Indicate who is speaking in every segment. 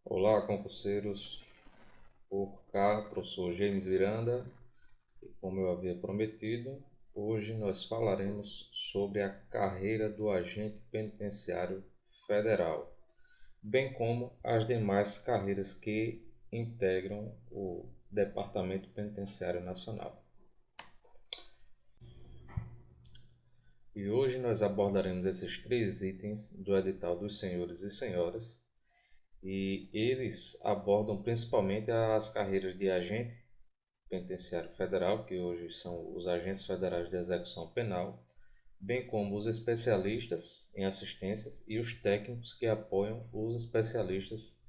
Speaker 1: Olá, concurseiros, por cá, professor James Miranda, e como eu havia prometido, hoje nós falaremos sobre a carreira do agente penitenciário federal, bem como as demais carreiras que integram o Departamento Penitenciário Nacional. E hoje nós abordaremos esses três itens do edital dos senhores e senhoras, e eles abordam principalmente as carreiras de agente penitenciário federal, que hoje são os agentes federais de execução penal, bem como os especialistas em assistências e os técnicos que apoiam os especialistas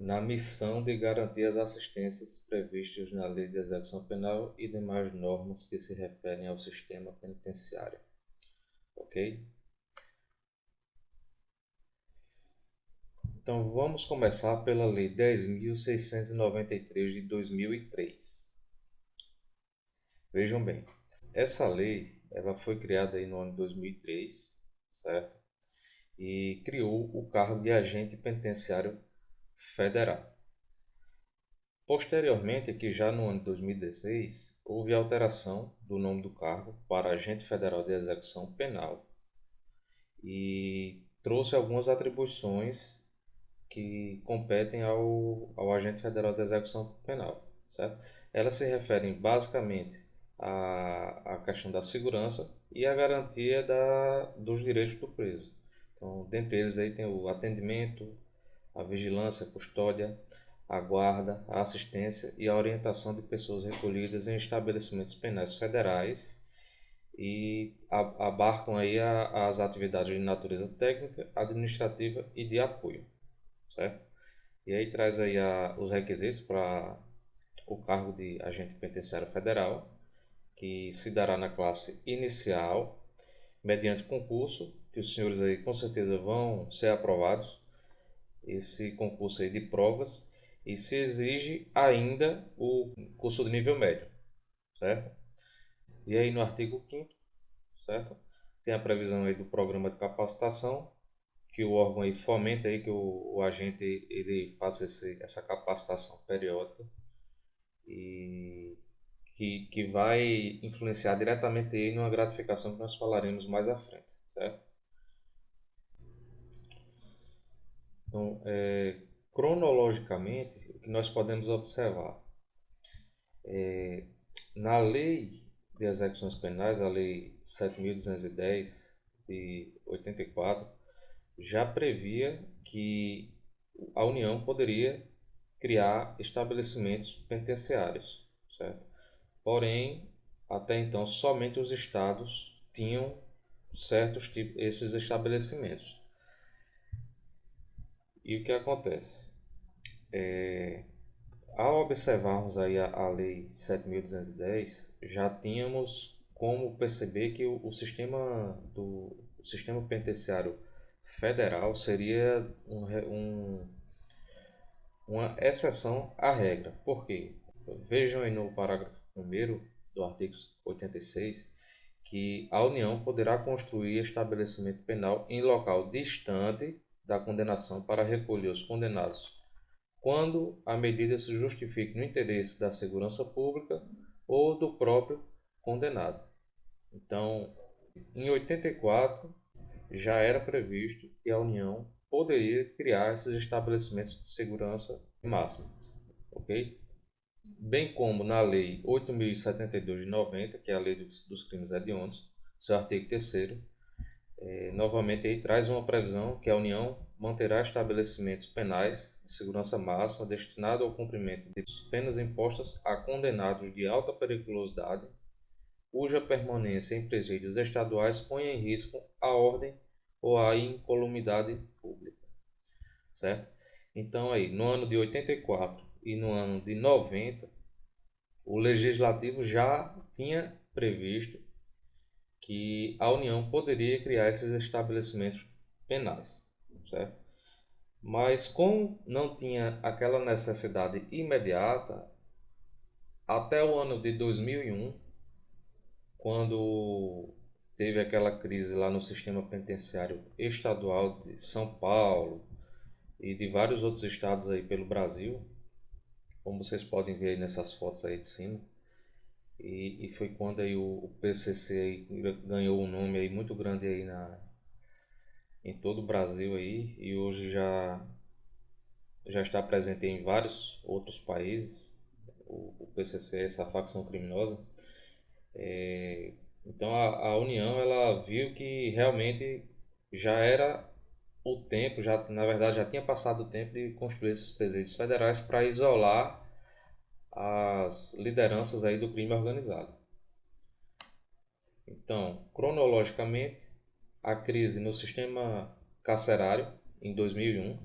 Speaker 1: na missão de garantir as assistências previstas na Lei de Execução Penal e demais normas que se referem ao sistema penitenciário. Ok? Então vamos começar pela Lei 10.693 de 2003. Vejam bem, essa lei ela foi criada aí no ano de 2003, certo? E criou o cargo de agente penitenciário federal. Posteriormente, aqui já no ano de 2016, houve alteração do nome do cargo para agente federal de execução penal e trouxe algumas atribuições que competem ao agente federal de execução penal, certo? Elas se referem basicamente à questão da segurança e à garantia dos direitos do preso. Então, dentre eles aí tem o atendimento, a vigilância, a custódia, a guarda, a assistência e a orientação de pessoas recolhidas em estabelecimentos penais federais e abarcam aí as atividades de natureza técnica, administrativa e de apoio, certo? E aí traz aí os requisitos para o cargo de agente penitenciário federal, que se dará na classe inicial, mediante concurso, que os senhores aí com certeza vão ser aprovados, esse concurso aí de provas, e se exige ainda o curso de nível médio, certo? E aí no artigo 5º, certo? Tem a previsão aí do programa de capacitação, que o órgão aí fomenta aí que o agente ele faça essa capacitação periódica e que vai influenciar diretamente aí numa gratificação que nós falaremos mais à frente, certo? Então, cronologicamente, o que nós podemos observar na lei de execuções penais, a lei 7.210 de 84, já previa que a União poderia criar estabelecimentos penitenciários, certo? Porém, até então, somente os estados tinham certos tipos, esses estabelecimentos. E o que acontece? Ao observarmos aí a Lei 7.210, já tínhamos como perceber que o sistema penitenciário federal seria uma exceção à regra. Por quê? Vejam aí no parágrafo 1º do artigo 86 que a União poderá construir estabelecimento penal em local distante da condenação para recolher os condenados quando a medida se justifique no interesse da segurança pública ou do próprio condenado. Então, em 84 já era previsto que a União poderia criar esses estabelecimentos de segurança máxima, ok? Bem como na Lei 8.072 de 90, que é a Lei dos Crimes Hediondos, seu artigo 3º, novamente aí traz uma previsão que a União manterá estabelecimentos penais de segurança máxima destinados ao cumprimento de penas impostas a condenados de alta periculosidade, cuja permanência em presídios estaduais ponha em risco a ordem ou a incolumidade pública, certo? Então aí, no ano de 84 e no ano de 90, o legislativo já tinha previsto que a União poderia criar esses estabelecimentos penais, certo? Mas como não tinha aquela necessidade imediata, até o ano de 2001, quando teve aquela crise lá no sistema penitenciário estadual de São Paulo e de vários outros estados aí pelo Brasil, como vocês podem ver aí nessas fotos aí de cima. E foi quando aí o PCC aí ganhou um nome aí muito grande aí em todo o Brasil aí, e hoje já está presente em vários outros países. O PCC, essa facção criminosa. Então a União ela viu que realmente já era o tempo, já na verdade já tinha passado o tempo de construir esses presídios federais para isolar as lideranças aí do crime organizado. Então, cronologicamente, a crise no sistema carcerário em 2001,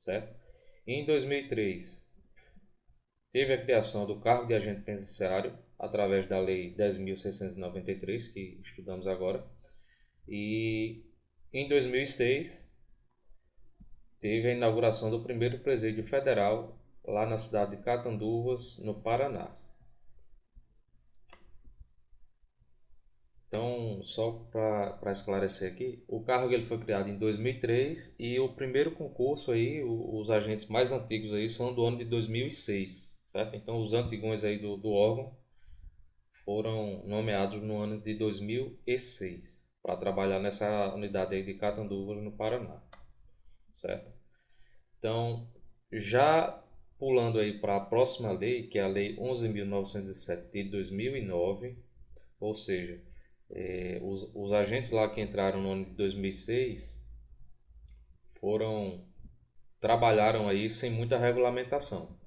Speaker 1: certo? E em 2003 teve a criação do cargo de agente penitenciário através da Lei 10.693, que estudamos agora. E em 2006 teve a inauguração do primeiro presídio federal lá na cidade de Catanduvas, no Paraná. Então, só para esclarecer aqui, o cargo ele foi criado em 2003 e o primeiro concurso aí, os agentes mais antigos aí são do ano de 2006, certo? Então, os antigões aí do órgão foram nomeados no ano de 2006 para trabalhar nessa unidade aí de Catanduvas, no Paraná, certo? Então, já pulando aí para a próxima lei, que é a Lei 11.907 de 2009, ou seja, os agentes lá que entraram no ano de 2006 foram trabalharam aí sem muita regulamentação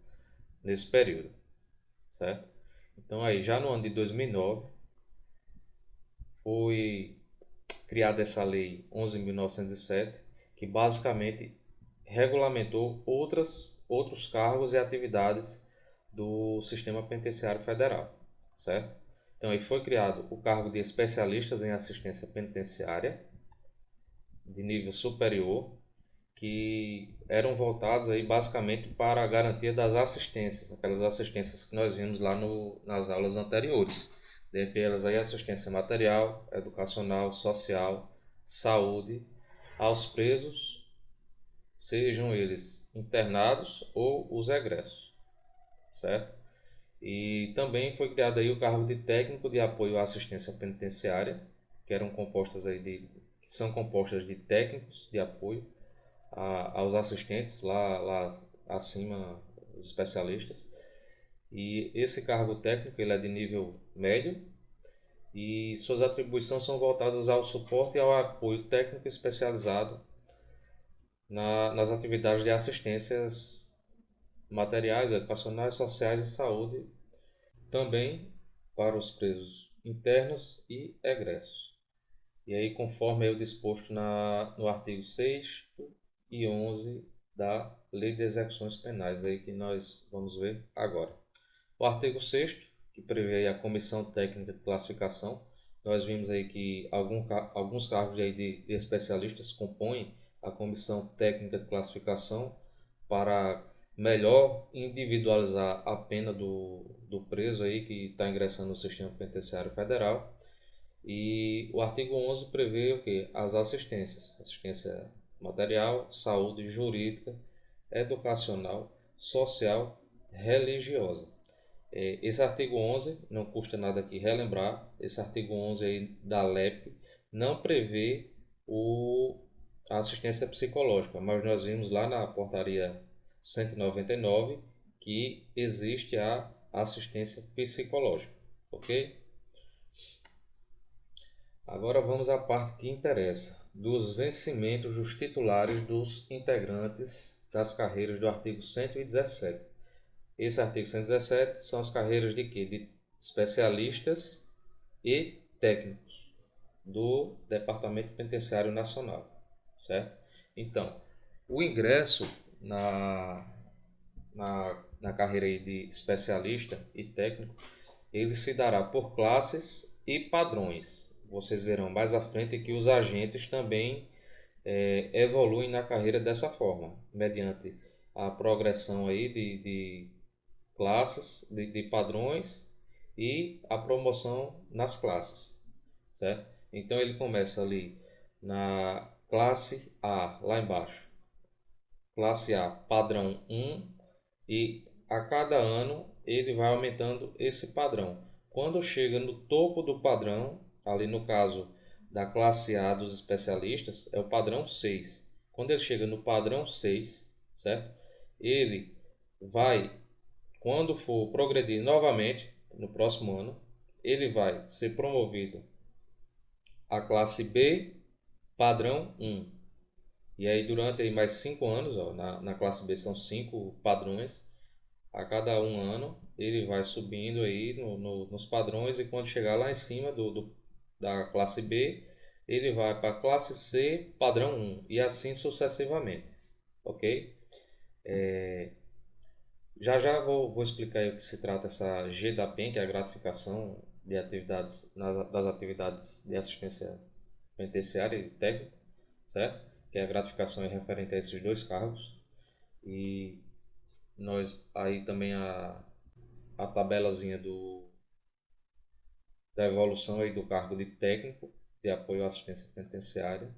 Speaker 1: nesse período, certo? Então aí já no ano de 2009 foi criada essa lei 11.907 que basicamente regulamentou outros cargos e atividades do sistema penitenciário federal, certo? Então aí foi criado o cargo de especialistas em assistência penitenciária de nível superior, que eram voltados aí basicamente para a garantia das assistências, aquelas assistências que nós vimos lá nas aulas anteriores. Dentre elas aí assistência material, educacional, social, saúde aos presos, sejam eles internados ou os egressos, certo? E também foi criado aí o cargo de técnico de apoio à assistência penitenciária, que são compostas de técnicos de apoio aos assistentes lá acima, os especialistas. E esse cargo técnico ele é de nível médio e suas atribuições são voltadas ao suporte e ao apoio técnico especializado nas atividades de assistências materiais, educacionais, sociais e saúde, também para os presos internos e egressos. E aí, conforme é o disposto no artigo 6º e 11 da Lei de Execuções Penais, aí que nós vamos ver agora. O artigo 6º, que prevê a Comissão Técnica de Classificação, nós vimos aí que alguns cargos aí de especialistas compõem a Comissão Técnica de Classificação para melhor individualizar a pena do preso aí que está ingressando no sistema penitenciário federal. E o artigo 11 prevê o que? As assistências: assistência material, saúde, jurídica, educacional, social, religiosa. Esse artigo 11, não custa nada aqui relembrar, esse artigo 11 aí da LEP não prevê a assistência psicológica, mas nós vimos lá na portaria 199 que existe a assistência psicológica, ok? Agora vamos à parte que interessa, dos vencimentos dos titulares dos integrantes das carreiras do artigo 117. Esse artigo 117 são as carreiras de quê? De especialistas e técnicos do Departamento Penitenciário Nacional, certo? Então, o ingresso na carreira aí de especialista e técnico, ele se dará por classes e padrões. Vocês verão mais à frente que os agentes também evoluem na carreira dessa forma, mediante a progressão aí de classes, de padrões e a promoção nas classes, certo? Então ele começa ali na classe A, lá embaixo, classe A padrão 1 e a cada ano ele vai aumentando esse padrão. Quando chega no topo do padrão, ali no caso da classe A dos especialistas, é o padrão 6. Quando ele chega no padrão 6, certo? Ele vai, quando for progredir novamente no próximo ano, ele vai ser promovido à classe B padrão 1. E aí durante aí mais 5 anos, ó, na classe B são 5 padrões, a cada um ano ele vai subindo aí nos padrões e quando chegar lá em cima da classe B, ele vai para a classe C padrão 1 e assim sucessivamente, ok? Já já vou explicar aí o que se trata essa G da PEN, que é a gratificação de atividades, das atividades de assistência penitenciária e técnica, certo? Que é a gratificação é referente a esses dois cargos. E nós aí também a tabelazinha da evolução aí do cargo de técnico de apoio à assistência penitenciária,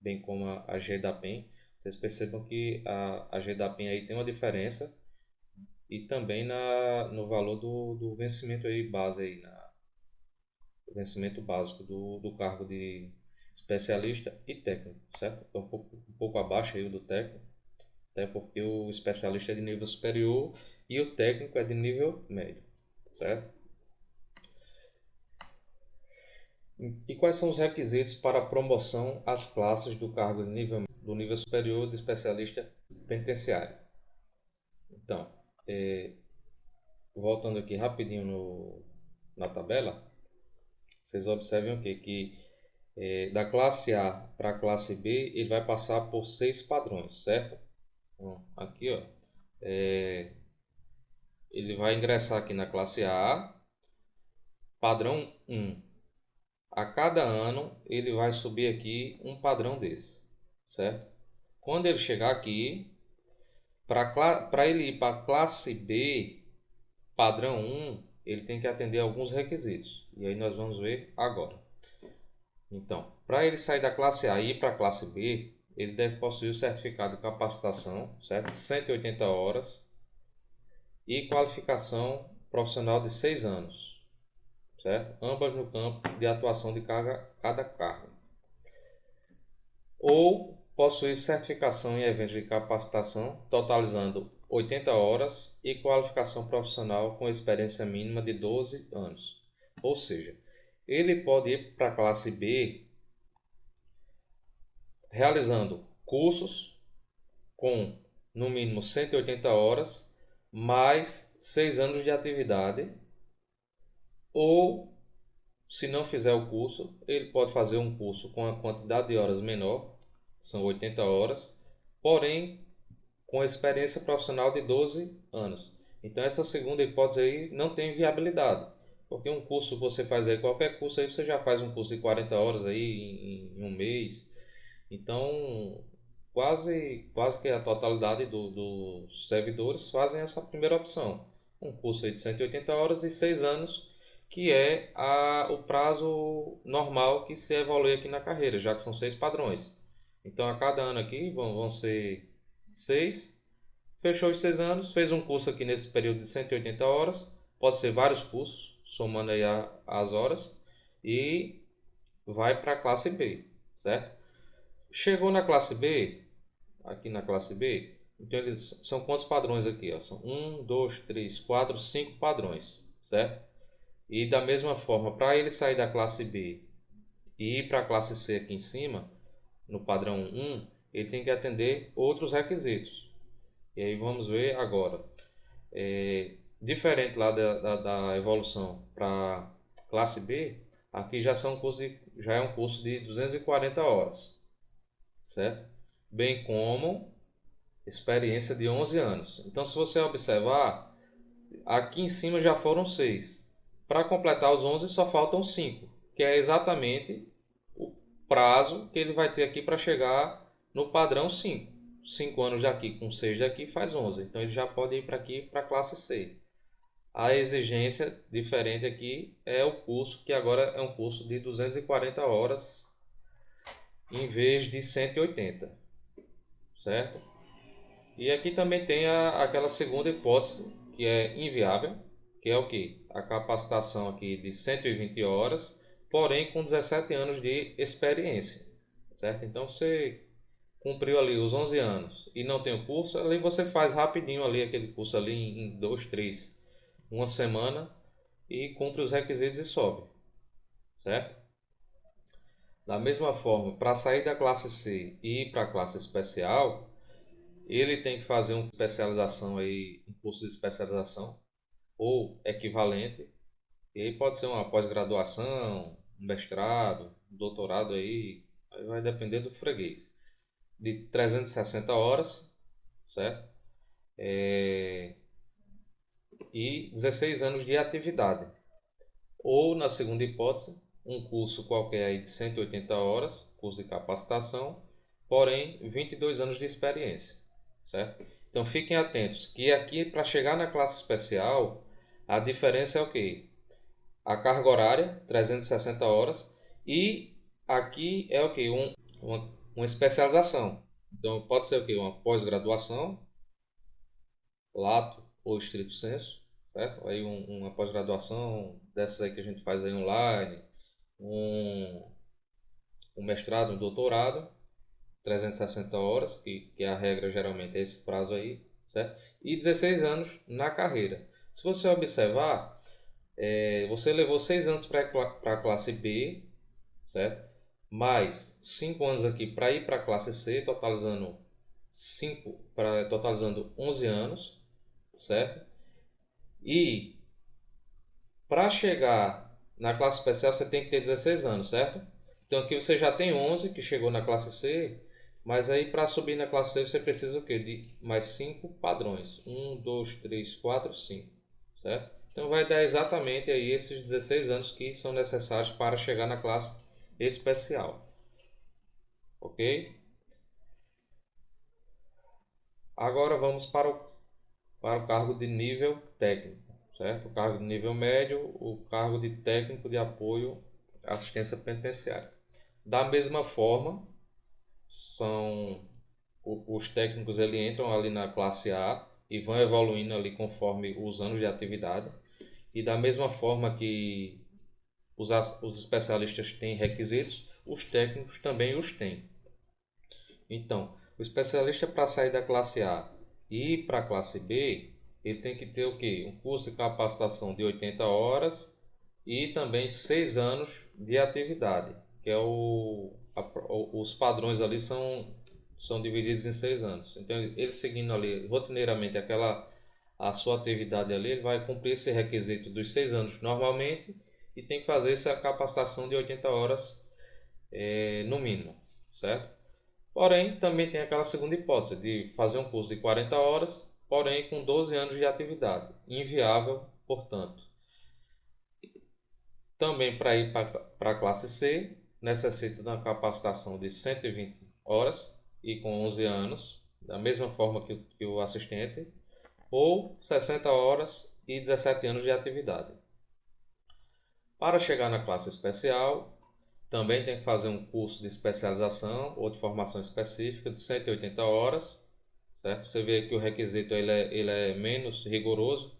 Speaker 1: bem como a G da PEN. Vocês percebam que a G da PEN aí tem uma diferença e também no valor do vencimento aí base aí, o vencimento básico do cargo de especialista e técnico, certo? É um pouco abaixo aí do técnico, até porque o especialista é de nível superior e o técnico é de nível médio, certo? E quais são os requisitos para a promoção às classes do cargo do nível superior de especialista penitenciário? Então, voltando aqui rapidinho na tabela, vocês observem o quê? Que da classe A para a classe B, ele vai passar por 6 padrões, certo? Então, aqui, ó, ele vai ingressar aqui na classe A, padrão 1. A cada ano, ele vai subir aqui um padrão desse, certo? Quando ele chegar aqui, para ele ir para a classe B, padrão 1, ele tem que atender alguns requisitos. E aí nós vamos ver agora. Então, para ele sair da classe A e ir para a classe B, ele deve possuir o certificado de capacitação, certo? 180 horas e qualificação profissional de 6 anos, certo? Ambas no campo de atuação de cada cargo. Ou possuir certificação em eventos de capacitação, totalizando 80 horas e qualificação profissional com experiência mínima de 12 anos. Ou seja, ele pode ir para a classe B realizando cursos com no mínimo 180 horas, mais 6 anos de atividade, ou se não fizer o curso, ele pode fazer um curso com a quantidade de horas menor, são 80 horas, porém com experiência profissional de 12 anos. Então essa segunda hipótese aí não tem viabilidade, porque um curso você faz aí, qualquer curso aí você já faz um curso de 40 horas aí em um mês. Então quase que a totalidade dos servidores fazem essa primeira opção. Um curso aí de 180 horas e 6 anos, que é o prazo normal que se evolui aqui na carreira, já que são 6 padrões. Então a cada ano aqui vão ser 6. Fechou os 6 anos, fez um curso aqui nesse período de 180 horas, pode ser vários cursos, somando aí as horas, e vai para a classe B, certo? Chegou na classe B, aqui na classe B, então eles são quantos padrões aqui? Ó? São 1, 2, 3, 4, 5 padrões, certo? E da mesma forma, para ele sair da classe B e ir para a classe C aqui em cima, no padrão 1, ele tem que atender outros requisitos. E aí vamos ver agora. Diferente lá da evolução para classe B, aqui já é um curso de 240 horas, certo? Bem como experiência de 11 anos. Então, se você observar, aqui em cima já foram 6. Para completar os 11 só faltam 5, que é exatamente o prazo que ele vai ter aqui para chegar no padrão 5. 5 anos daqui com 6 daqui faz 11. Então ele já pode ir para aqui para a classe C. A exigência diferente aqui é o curso, que agora é um curso de 240 horas em vez de 180, certo? E aqui também tem aquela segunda hipótese, que é inviável, que é o que? A capacitação aqui de 120 horas, porém com 17 anos de experiência, certo? Então você cumpriu ali os 11 anos e não tem o curso, ali você faz rapidinho ali aquele curso ali em 2, 3, uma semana e cumpre os requisitos e sobe, certo? Da mesma forma, para sair da classe C e ir para a classe especial, ele tem que fazer uma especialização aí, um curso de especialização ou equivalente, e aí pode ser uma pós-graduação, um mestrado, um doutorado aí vai depender do freguês. De 360 horas, certo? E 16 anos de atividade. Ou, na segunda hipótese, um curso qualquer aí de 180 horas, curso de capacitação, porém 22 anos de experiência, certo? Então fiquem atentos que aqui para chegar na classe especial, a diferença é o quê? A carga horária, 360 horas, e aqui é o quê? Uma especialização. Então pode ser o quê? Uma pós-graduação, lato ou estrito sensu, certo? Aí uma pós-graduação dessas aí que a gente faz aí online, um, um mestrado, um doutorado, 360 horas, que a regra geralmente é esse prazo aí, certo? E 16 anos na carreira. Se você observar, você levou 6 anos para a classe B, certo? Mais 5 anos aqui para ir para a classe C, totalizando 11 anos, certo? E para chegar na classe especial você tem que ter 16 anos, certo? Então aqui você já tem 11 que chegou na classe C, mas aí para subir na classe C você precisa o quê? De mais 5 padrões. 1, 2, 3, 4, 5, certo? Então vai dar exatamente aí esses 16 anos que são necessários para chegar na classe especial, ok? Agora vamos para o cargo de nível técnico, certo? O cargo de nível médio, o cargo de técnico de apoio à assistência penitenciária. Da mesma forma, são os técnicos ele entram ali na classe A e vão evoluindo ali conforme os anos de atividade. E da mesma forma que os especialistas têm requisitos, os técnicos também os têm. Então, o especialista para sair da classe A e ir para a classe B, ele tem que ter o quê? Um curso de capacitação de 80 horas e também 6 anos de atividade, que é os padrões ali são divididos em 6 anos. Então, ele seguindo ali rotineiramente a sua atividade ali, ele vai cumprir esse requisito dos 6 anos normalmente e tem que fazer essa capacitação de 80 horas no mínimo, certo? Porém, também tem aquela segunda hipótese de fazer um curso de 40 horas, porém com 12 anos de atividade. Inviável, portanto. Também para ir para a classe C, necessita de uma capacitação de 120 horas e com 11 anos, da mesma forma que o assistente, ou 60 horas e 17 anos de atividade. Para chegar na classe especial, também tem que fazer um curso de especialização ou de formação específica de 180 horas, certo? Você vê que o requisito ele é menos rigoroso,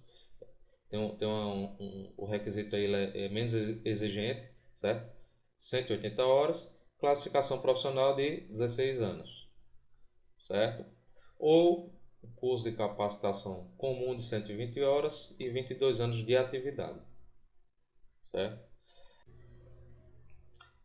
Speaker 1: o requisito aí ele é menos exigente, certo? 180 horas, classificação profissional de 16 anos, certo? Ou o curso de capacitação comum de 120 horas e 22 anos de atividade, certo?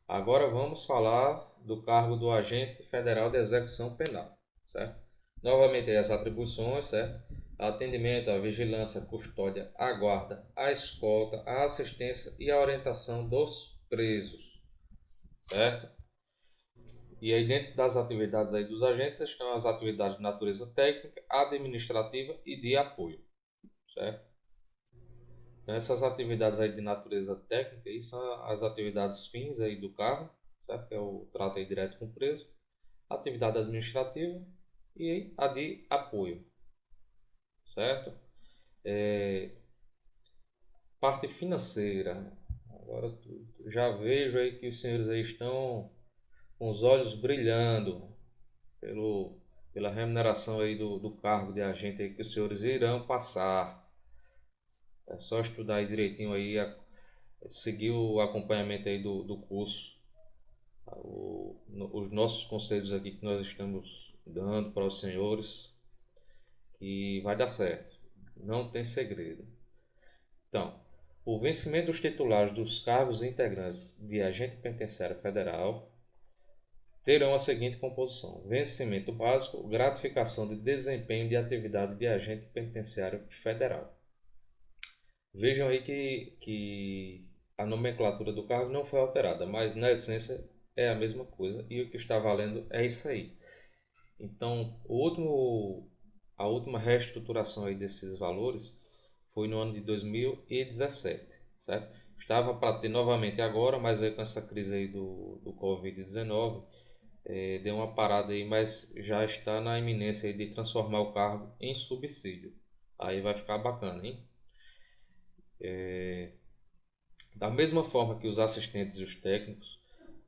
Speaker 1: Agora vamos falar do cargo do agente federal de execução penal, certo? Novamente as atribuições, certo? Atendimento, a vigilância, a custódia, a guarda, a escolta, a assistência e a orientação dos presos, certo? E aí dentro das atividades aí dos agentes estão as atividades de natureza técnica, administrativa e de apoio, certo? Então, essas atividades aí de natureza técnica aí são as atividades fins aí do cargo, certo? Que é o trato aí direto com o preso, atividade administrativa e a de apoio, certo? Parte financeira. Agora já vejo aí que os senhores aí estão com os olhos brilhando pelo, pela remuneração aí do cargo de agente aí que os senhores irão passar. É só estudar aí direitinho aí, seguir o acompanhamento aí do curso, os nossos conselhos aqui que nós estamos dando para os senhores, que vai dar certo. Não tem segredo. Então, o vencimento dos titulares dos cargos integrantes de agente penitenciário federal terão a seguinte composição: vencimento básico, gratificação de desempenho de atividade de agente penitenciário federal. Vejam aí que a nomenclatura do cargo não foi alterada, mas na essência é a mesma coisa e o que está valendo é isso aí. Então, a última reestruturação aí desses valores foi no ano de 2017, certo? Estava para ter novamente agora, mas aí com essa crise aí do Covid-19, deu uma parada aí, mas já está na iminência aí de transformar o cargo em subsídio. Aí vai ficar bacana, hein? Da mesma forma que os assistentes e os técnicos,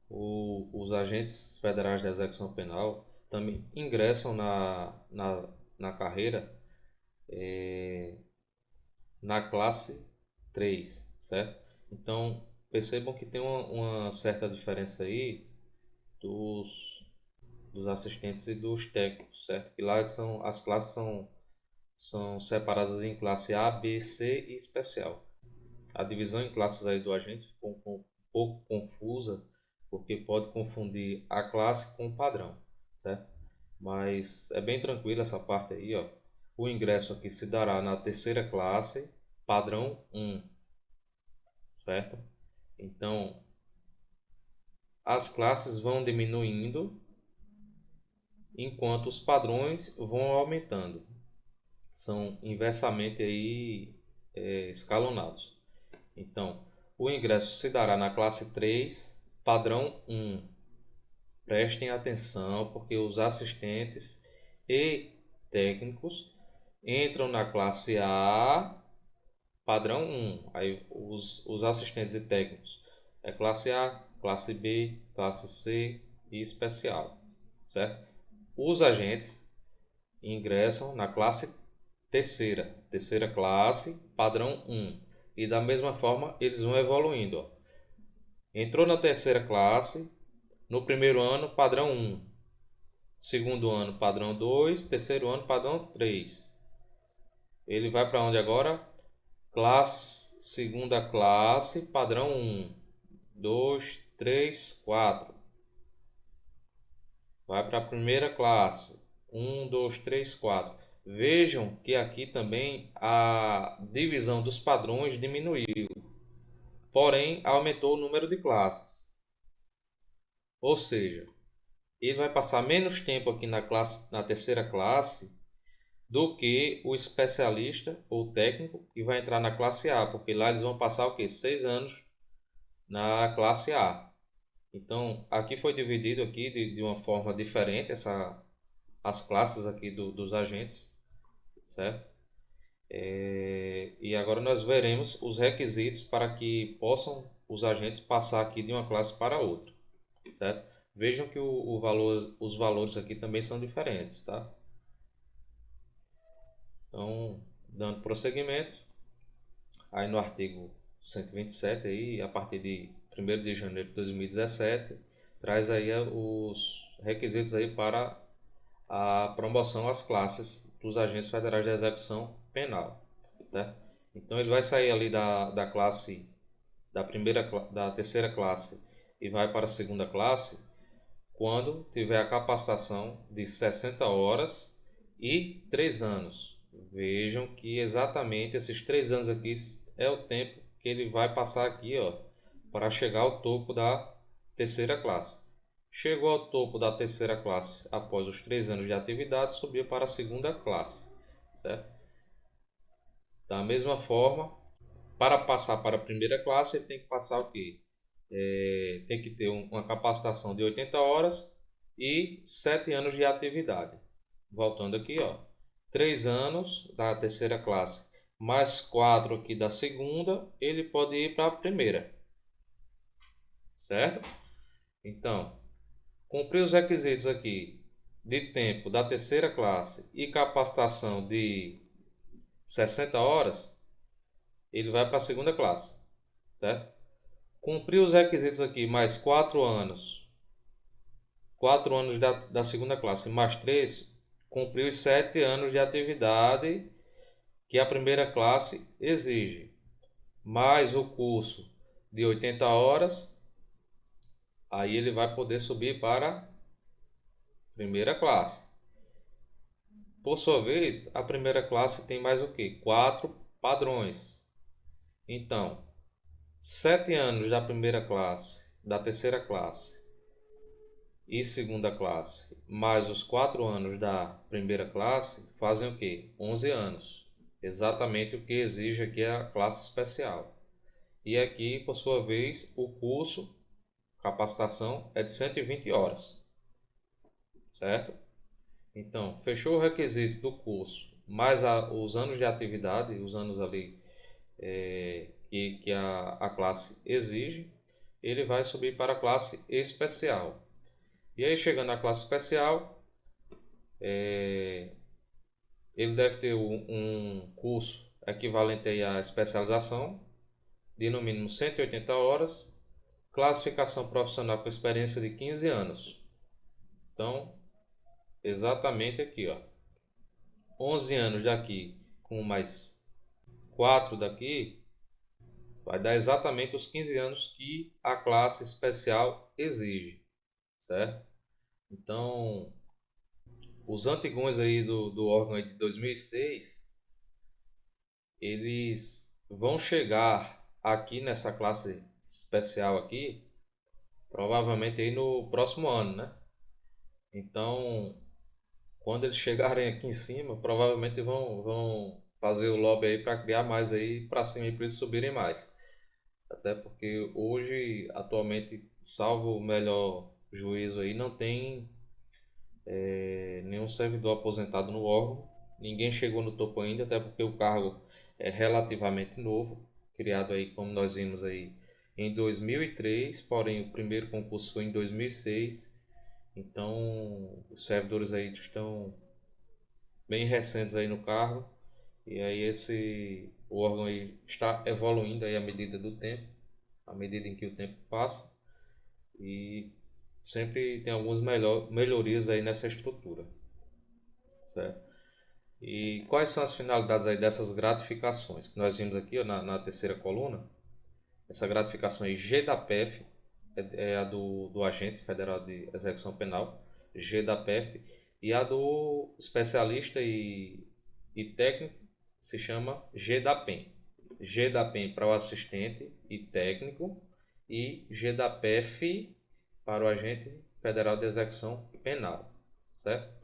Speaker 1: os agentes federais de execução penal também ingressam na carreira na classe 3, certo? Então percebam que tem uma certa diferença aí dos, dos assistentes e dos técnicos, certo? Que lá as classes são separadas em classe A, B, C e especial. A divisão em classes aí do agente ficou um pouco confusa, porque pode confundir a classe com o padrão, certo? Mas é bem tranquilo essa parte aí, ó. O ingresso aqui se dará na terceira classe, padrão 1, certo? Então, as classes vão diminuindo enquanto os padrões vão aumentando. São inversamente aí escalonados. Então, o ingresso se dará na classe 3, padrão 1. Prestem atenção, porque os assistentes e técnicos entram na classe A, padrão 1. Aí os assistentes e técnicos é classe A, classe B, classe C e especial, certo? Os agentes ingressam na classe terceira classe, padrão 1. E da mesma forma eles vão evoluindo. Ó. Entrou na terceira classe, no primeiro ano, padrão 1. Segundo ano, padrão 2. Terceiro ano, padrão 3. Ele vai para onde agora? Segunda classe, padrão 1. 2, 3, 4. Vai para a primeira classe. 1, 2, 3, 4. Vejam que aqui também a divisão dos padrões diminuiu, porém aumentou o número de classes. Ou seja, ele vai passar menos tempo aqui na terceira classe do que o especialista ou técnico que vai entrar na classe A, porque lá eles vão passar o quê? 6 anos na classe A. Então, aqui foi dividido aqui de uma forma diferente as classes aqui dos agentes, certo? E agora nós veremos os requisitos para que possam os agentes passar aqui de uma classe para outra, certo? Vejam que os valores aqui também são diferentes, tá? Então, dando prosseguimento, aí no artigo 127, aí, a partir de 1º de janeiro de 2017, traz aí os requisitos aí para a promoção às classes dos agentes federais de execução penal, certo? Então ele vai sair ali da classe da terceira classe e vai para a segunda classe quando tiver a capacitação de 60 horas e 3 anos. Vejam que exatamente esses 3 anos aqui é o tempo que ele vai passar aqui, ó, para chegar ao topo da terceira classe. Chegou ao topo da terceira classe após os 3 anos de atividade, subiu para a segunda classe, certo? Da mesma forma, para passar para a primeira classe, ele tem que passar o quê? Tem que ter uma capacitação de 80 horas e 7 anos de atividade. Voltando aqui, ó, 3 anos da terceira classe, mais 4 aqui da segunda, ele pode ir para a primeira, certo? Então, cumprir os requisitos aqui, de tempo da terceira classe e capacitação de 60 horas, ele vai para a segunda classe, certo? Cumpriu os requisitos aqui, mais 4 anos da segunda classe, mais 3, cumpriu os 7 anos de atividade que a primeira classe exige, mais o curso de 80 horas, aí ele vai poder subir para a primeira classe. Por sua vez, a primeira classe tem mais o que? 4 padrões. Então, 7 anos da primeira classe, da terceira classe e segunda classe, mais os 4 anos da primeira classe, fazem o que? 11 anos. Exatamente o que exige aqui a classe especial. E aqui, por sua vez, o curso, capacitação, é de 120 horas, certo? Então, fechou o requisito do curso, mais os anos de atividade, os anos ali que a classe exige, ele vai subir para a classe especial. E aí, chegando na classe especial, ele deve ter um curso equivalente aí à especialização, de no mínimo 180 horas, classificação profissional com experiência de 15 anos. Então, exatamente aqui, ó, 11 anos daqui com mais 4 daqui, vai dar exatamente os 15 anos que a classe especial exige, certo? Então, os antigões aí do órgão aí de 2006, eles vão chegar aqui nessa classe especial aqui, provavelmente aí no próximo ano, né? Então, quando eles chegarem aqui em cima, provavelmente vão fazer o lobby aí para criar mais aí para cima para eles subirem mais. Até porque hoje, atualmente, salvo o melhor juízo aí, não tem nenhum servidor aposentado no órgão. Ninguém chegou no topo ainda, até porque o cargo é relativamente novo, criado aí, como nós vimos aí, em 2003, porém o primeiro concurso foi em 2006. Então, os servidores aí estão bem recentes aí no cargo, e aí o órgão aí está evoluindo aí à medida do tempo, à medida em que o tempo passa, e sempre tem algumas melhorias aí nessa estrutura, certo? E quais são as finalidades aí dessas gratificações que nós vimos aqui, ó, na terceira coluna? Essa gratificação aí G da PF é a do agente federal de execução penal, G da PF, e a do especialista e técnico se chama G da PEN. G da PEN para o assistente e técnico e G da PF para o agente federal de execução penal, certo?